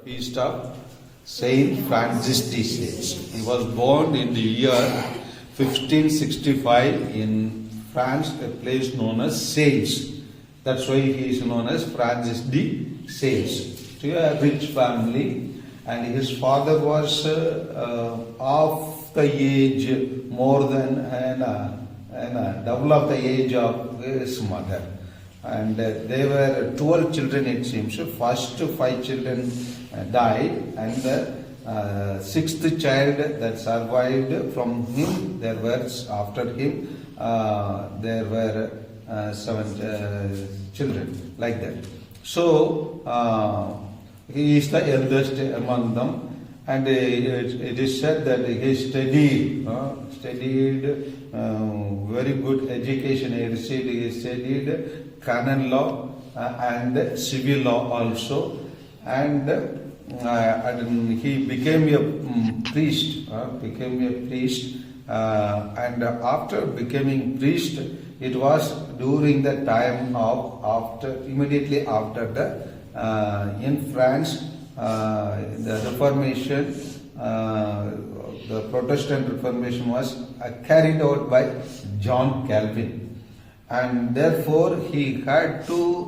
feast of Saint Francis de Sales. He was born in the year 1565 in France, a place known as Sales. That's why he is known as Francis de Sales. To a rich family, and his father was of the age more than double of the age of his mother. And there were 12 children, it seems. First 5 children died, and the sixth child that survived from him, there were after him, there were 7 children, like that. So he is the eldest among them, and it is said that he studied very good education. He studied canon law and civil law also, and he became a priest. And after becoming priest, it was during the time of immediately after the in France the Reformation, the Protestant Reformation was carried out by John Calvin, and therefore he had to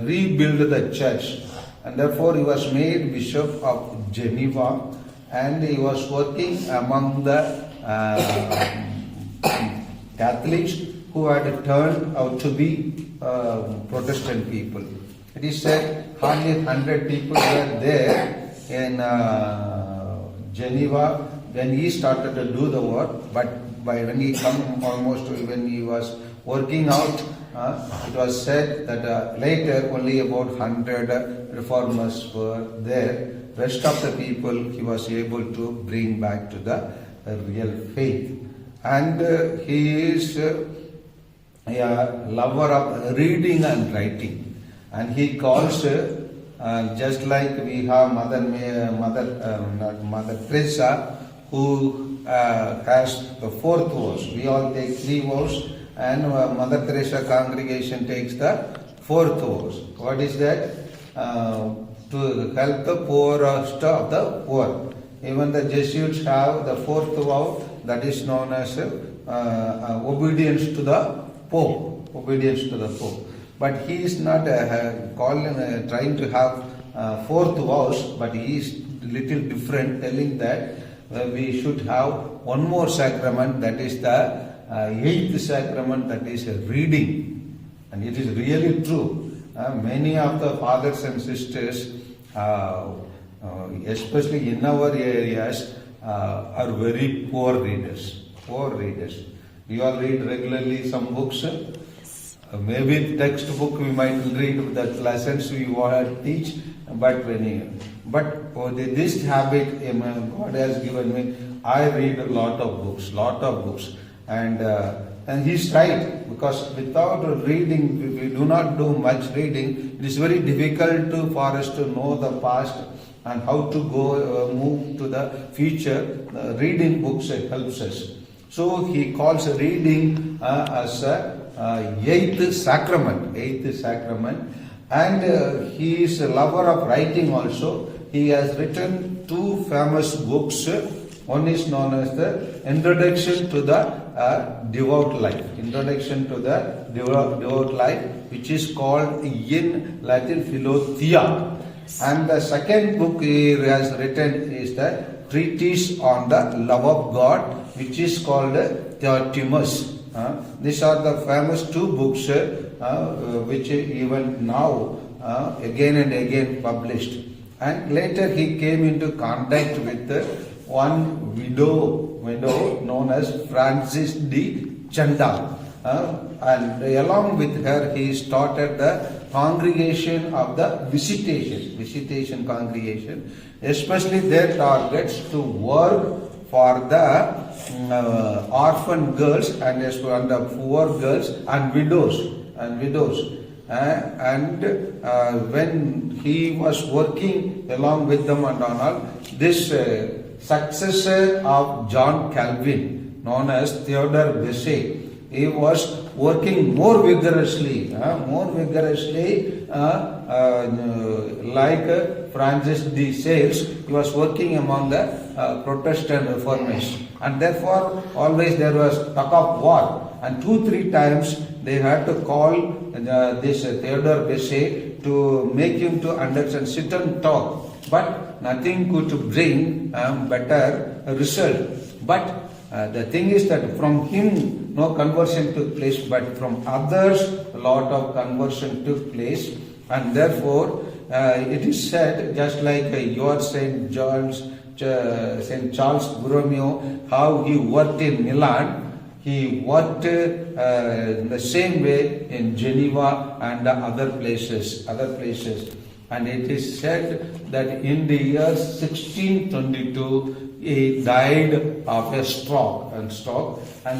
rebuild the church, and therefore he was made Bishop of Geneva, and he was working among the Catholics who had turned out to be Protestant people. It is said hardly 100 people were there in Geneva when he started to do the work, but by when he come almost when he was working out, it was said that later only about 100 reformers were there. Rest of the people he was able to bring back to the real faith. And he is a lover of reading and writing. And he calls, just like we have Mother Teresa, who has the 4th vows. We all take 3 vows, and Mother Teresa congregation takes the 4th vows. What is that? To help the poorest of the poor. Even the Jesuits have the 4th vow, that is known as obedience to the Pope. Obedience to the Pope. But he is not trying to have 4th vows, but he is little different, telling that we should have one more sacrament, that is the 8th sacrament, that is reading. And it is really true. Many of the fathers and sisters, especially in our areas, are very poor readers. We all read regularly some books. Maybe textbook we might read, the lessons we want to teach, but this habit God has given me. I read a lot of books, and he's right, because without reading, we do not do much reading. It is very difficult for us to know the past and how to go move to the future. Reading books helps us. So he calls reading as a 8th sacrament, and he is a lover of writing also. He has written 2 famous books. One is known as the Introduction to the Devout Life. Which is called in Latin Philothea. And the second book he has written is the Treatise on the Love of God, which is called Theotimus. These are the famous 2 books which even now again and again published. And later he came into contact with one widow known as Francis de Chanda, and along with her he started the congregation of the visitation congregation. Especially their targets to work for the orphan girls and the poor girls and widows. And when he was working along with them and all, this successor of John Calvin, known as Theodore Bessy, he was working more vigorously, like Francis de Sales, he was working among the Protestant reformers, and therefore always there was talk of war, and 2-3 times they had to call this Theodore Bessé to make him to understand, sit and talk, but nothing could bring better result. But the thing is that from him no conversion took place, but from others a lot of conversion took place, and therefore it is said, just like your Saint Charles Borromeo, how he worked in Milan, he worked in the same way in Geneva and other places. And it is said that in the year 1622 he died of a stroke, and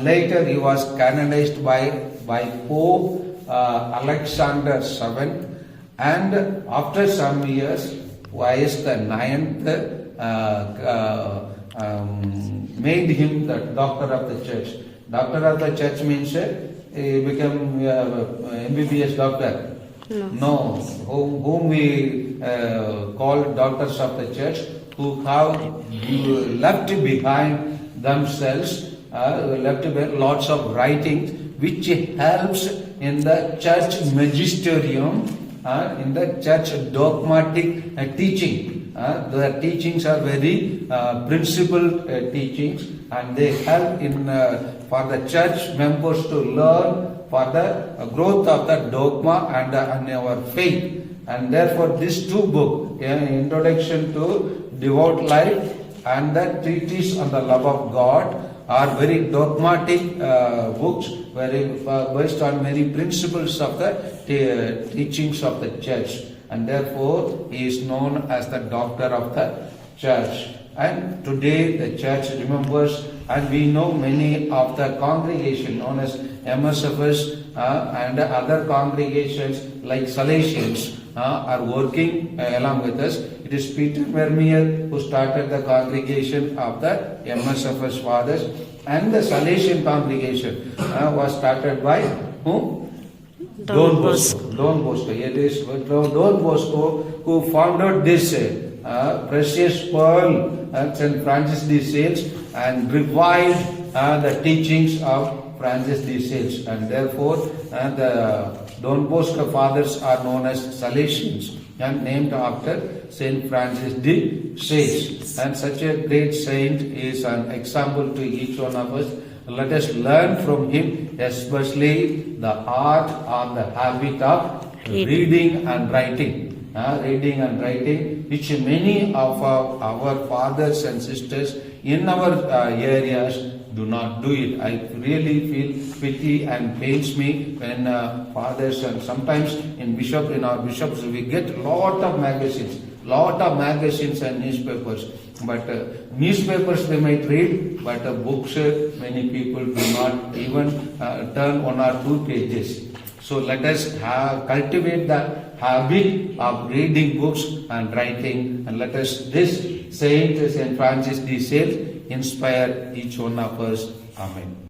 later he was canonized by Pope Alexander VII, and after some years Pius the IX made him the doctor of the church. Doctor of the church means he became MBBS doctor. No, whom we call doctors of the church, who have left behind themselves, left behind lots of writings which helps in the church magisterium, in the church dogmatic teaching. The teachings are very principled teachings, and they help in for the church members to learn for the growth of the dogma and our faith. And therefore these two books, Introduction to Devout Life and the Treatise on the Love of God, are very dogmatic books, very based on many principles of the teachings of the church, and therefore he is known as the doctor of the church. And today the church remembers, and we know many of the congregation known as MSFs and other congregations like Salesians are working along with us. It is Peter Vermeer who started the congregation of the MSFS fathers, and the Salesian congregation was started by whom? Don Bosco. It is Don Bosco who founded this precious pearl, St. Francis de Sales, and revived the teachings of Francis de Sales, and therefore the Don Bosco fathers are known as Salesians and named after Saint Francis de Sales. And such a great saint is an example to each one of us. Let us learn from him, especially the art or the habit of reading and writing. Which many of our fathers and sisters in our areas do not do it. I really feel pity and pains me when fathers, and sometimes in our bishops we get lot of magazines and newspapers. But newspapers they might read, but books many people do not even turn 1 or 2 pages. So let us cultivate the habit of reading books and writing, and let us Saint Francis de Sales inspire each one of us. Amen.